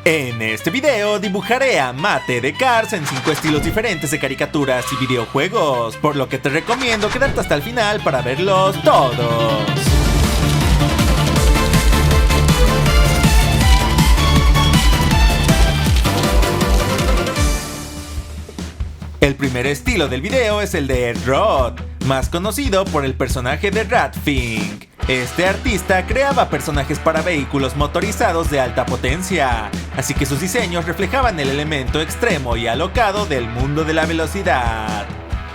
En este video dibujaré a Mate de Cars en 5 estilos diferentes de caricaturas y videojuegos, por lo que te recomiendo quedarte hasta el final para verlos todos. El primer estilo del video es el de Ed Roth, más conocido por el personaje de Ratfink. Este artista creaba personajes para vehículos motorizados de alta potencia, así que sus diseños reflejaban el elemento extremo y alocado del mundo de la velocidad.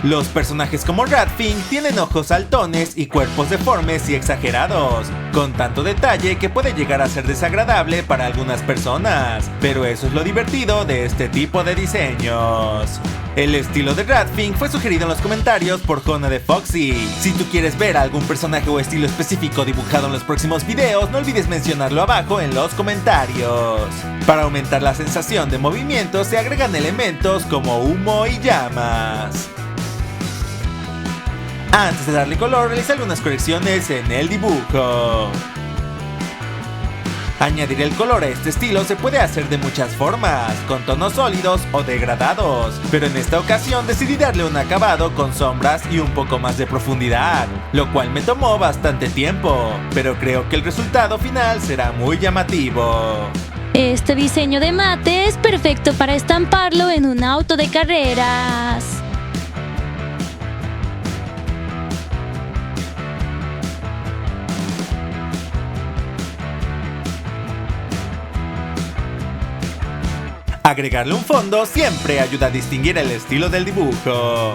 Los personajes como Ratfink tienen ojos saltones y cuerpos deformes y exagerados, con tanto detalle que puede llegar a ser desagradable para algunas personas, pero eso es lo divertido de este tipo de diseños. El estilo de Ratfink fue sugerido en los comentarios por Jona de Foxy. Si tú quieres ver a algún personaje o estilo específico dibujado en los próximos videos, no olvides mencionarlo abajo en los comentarios. Para aumentar la sensación de movimiento se agregan elementos como humo y llamas. Antes de darle color, realiza algunas correcciones en el dibujo. Añadir el color a este estilo se puede hacer de muchas formas, con tonos sólidos o degradados, pero en esta ocasión decidí darle un acabado con sombras y un poco más de profundidad, lo cual me tomó bastante tiempo, pero creo que el resultado final será muy llamativo. Este diseño de Mate es perfecto para estamparlo en un auto de carreras. Agregarle un fondo siempre ayuda a distinguir el estilo del dibujo.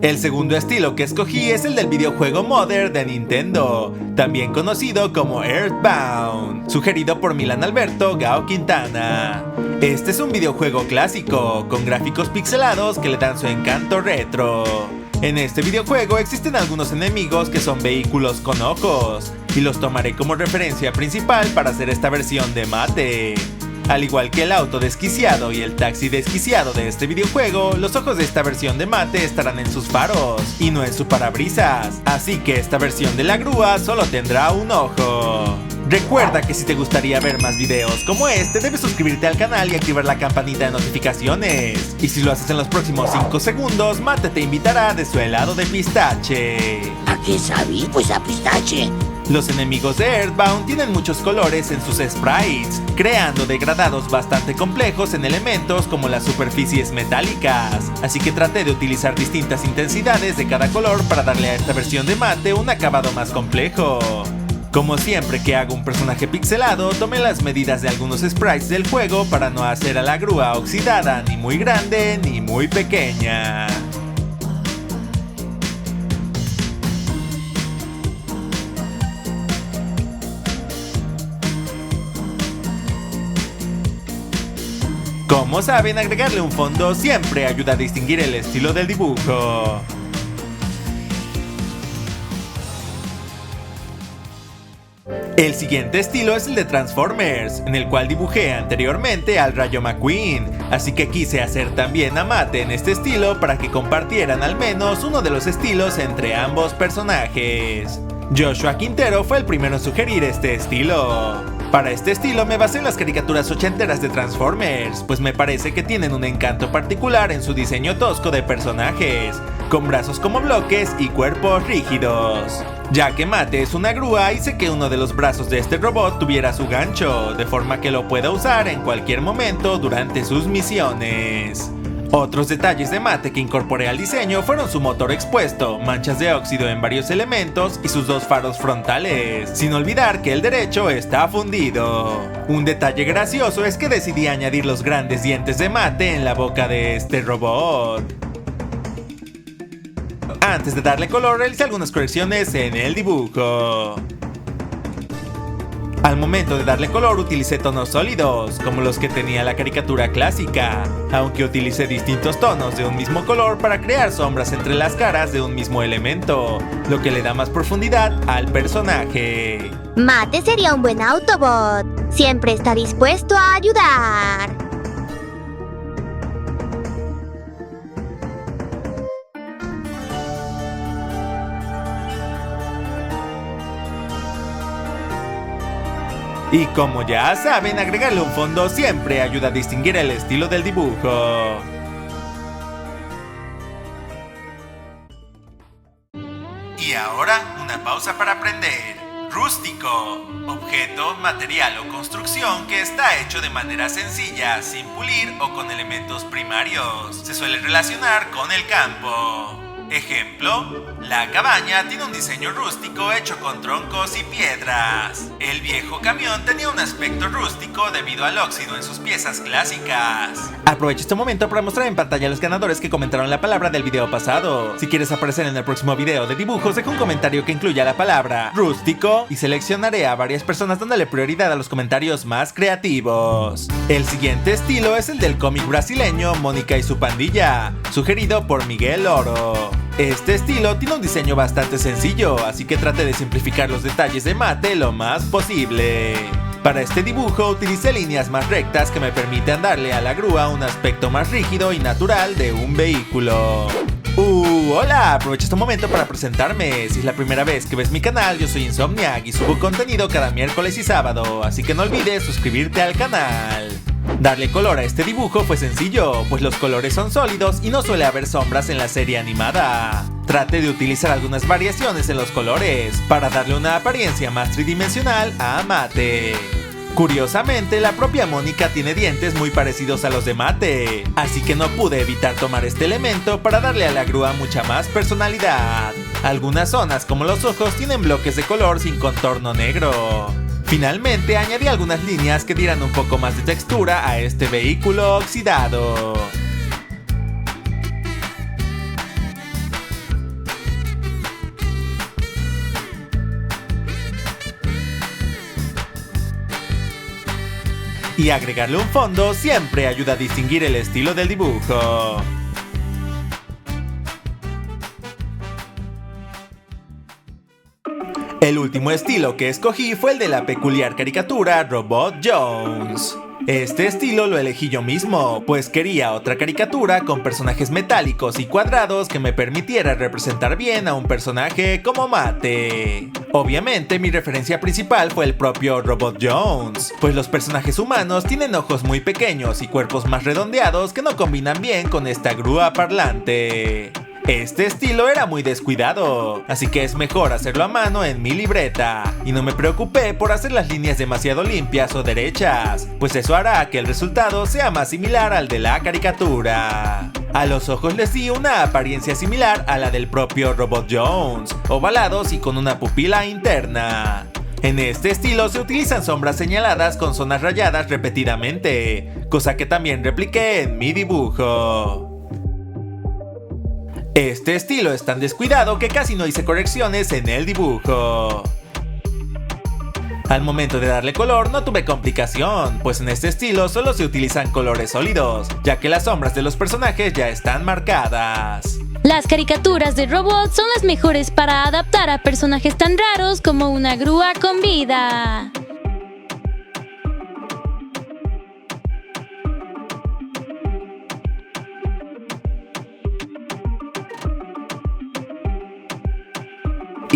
El segundo estilo que escogí es el del videojuego Mother de Nintendo, también conocido como Earthbound, sugerido por Milan Alberto Gao Quintana. Este es un videojuego clásico, con gráficos pixelados que le dan su encanto retro. En este videojuego existen algunos enemigos que son vehículos con ojos, y los tomaré como referencia principal para hacer esta versión de Mate. Al igual que el auto desquiciado y el taxi desquiciado de este videojuego, los ojos de esta versión de Mate estarán en sus faros, y no en su parabrisas, así que esta versión de la grúa solo tendrá un ojo. Recuerda que si te gustaría ver más videos como este, debes suscribirte al canal y activar la campanita de notificaciones. Y si lo haces en los próximos 5 segundos, Mate te invitará de su helado de pistache. ¿A qué sabí? Pues a pistache. Los enemigos de Earthbound tienen muchos colores en sus sprites, creando degradados bastante complejos en elementos como las superficies metálicas, así que traté de utilizar distintas intensidades de cada color para darle a esta versión de Mate un acabado más complejo. Como siempre que hago un personaje pixelado, tomé las medidas de algunos sprites del juego para no hacer a la grúa oxidada ni muy grande ni muy pequeña. Como saben, agregarle un fondo siempre ayuda a distinguir el estilo del dibujo. El siguiente estilo es el de Transformers, en el cual dibujé anteriormente al Rayo McQueen, así que quise hacer también a Mate en este estilo para que compartieran al menos uno de los estilos entre ambos personajes. Joshua Quintero fue el primero en sugerir este estilo. Para este estilo me basé en las caricaturas ochenteras de Transformers, pues me parece que tienen un encanto particular en su diseño tosco de personajes, con brazos como bloques y cuerpos rígidos. Ya que Mate es una grúa, hice que uno de los brazos de este robot tuviera su gancho, de forma que lo pueda usar en cualquier momento durante sus misiones. Otros detalles de Mate que incorporé al diseño fueron su motor expuesto, manchas de óxido en varios elementos y sus dos faros frontales, sin olvidar que el derecho está fundido. Un detalle gracioso es que decidí añadir los grandes dientes de Mate en la boca de este robot. Antes de darle color, realicé algunas correcciones en el dibujo. Al momento de darle color utilicé tonos sólidos, como los que tenía la caricatura clásica, aunque utilicé distintos tonos de un mismo color para crear sombras entre las caras de un mismo elemento, lo que le da más profundidad al personaje. Mate sería un buen Autobot. Siempre está dispuesto a ayudar. Y como ya saben, agregarle un fondo siempre ayuda a distinguir el estilo del dibujo. Y ahora, una pausa para aprender. Rústico. Objeto, material o construcción que está hecho de manera sencilla, sin pulir o con elementos primarios. Se suele relacionar con el campo. Ejemplo, la cabaña tiene un diseño rústico hecho con troncos y piedras. El viejo camión tenía un aspecto rústico debido al óxido en sus piezas clásicas. Aprovecho este momento para mostrar en pantalla a los ganadores que comentaron la palabra del video pasado. Si quieres aparecer en el próximo video de dibujos, deja un comentario que incluya la palabra rústico y seleccionaré a varias personas dándole prioridad a los comentarios más creativos. El siguiente estilo es el del cómic brasileño Mónica y su pandilla, sugerido por Miguel Oro. Este estilo tiene un diseño bastante sencillo, así que trate de simplificar los detalles de mate lo más posible. Para este dibujo utilicé líneas más rectas que me permiten darle a la grúa un aspecto más rígido y natural de un vehículo. Hola, aprovecho este momento para presentarme. Si es la primera vez que ves mi canal, yo soy Insomniac y subo contenido cada miércoles y sábado, así que no olvides suscribirte al canal. Darle color a este dibujo fue sencillo, pues los colores son sólidos y no suele haber sombras en la serie animada. Trate de utilizar algunas variaciones en los colores para darle una apariencia más tridimensional a Mate. Curiosamente, la propia Mónica tiene dientes muy parecidos a los de Mate, así que no pude evitar tomar este elemento para darle a la grúa mucha más personalidad. Algunas zonas, como los ojos, tienen bloques de color sin contorno negro. Finalmente, añadí algunas líneas que dieran un poco más de textura a este vehículo oxidado. Y agregarle un fondo siempre ayuda a distinguir el estilo del dibujo. El último estilo que escogí fue el de la peculiar caricatura Robot Jones. Este estilo lo elegí yo mismo, pues quería otra caricatura con personajes metálicos y cuadrados que me permitiera representar bien a un personaje como Mate. Obviamente mi referencia principal fue el propio Robot Jones, pues los personajes humanos tienen ojos muy pequeños y cuerpos más redondeados que no combinan bien con esta grúa parlante. Este estilo era muy descuidado, así que es mejor hacerlo a mano en mi libreta. Y no me preocupé por hacer las líneas demasiado limpias o derechas, pues eso hará que el resultado sea más similar al de la caricatura. A los ojos les di una apariencia similar a la del propio Robot Jones, ovalados y con una pupila interna. En este estilo se utilizan sombras señaladas con zonas rayadas repetidamente, cosa que también repliqué en mi dibujo. Este estilo es tan descuidado que casi no hice correcciones en el dibujo. Al momento de darle color no tuve complicación, pues en este estilo solo se utilizan colores sólidos, ya que las sombras de los personajes ya están marcadas. Las caricaturas de robots son las mejores para adaptar a personajes tan raros como una grúa con vida.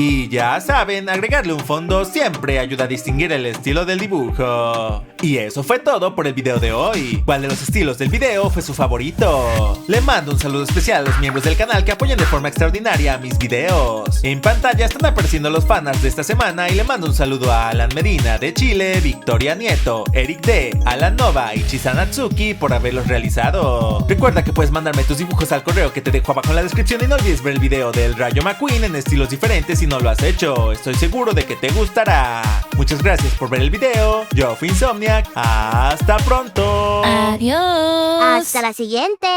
Y ya saben, agregarle un fondo siempre ayuda a distinguir el estilo del dibujo. Y eso fue todo por el video de hoy. ¿Cuál de los estilos del video fue su favorito? Le mando un saludo especial a los miembros del canal que apoyan de forma extraordinaria mis videos. En pantalla están apareciendo los fanarts de esta semana y le mando un saludo a Alan Medina de Chile, Victoria Nieto, Eric D, Alan Nova y Chizanatsuki por haberlos realizado. Recuerda que puedes mandarme tus dibujos al correo que te dejo abajo en la descripción y no olvides ver el video del Rayo McQueen en estilos diferentes si no lo has hecho. Estoy seguro de que te gustará. Muchas gracias por ver el video. Yo fui Insomniac. Hasta pronto. Adiós. Hasta la siguiente.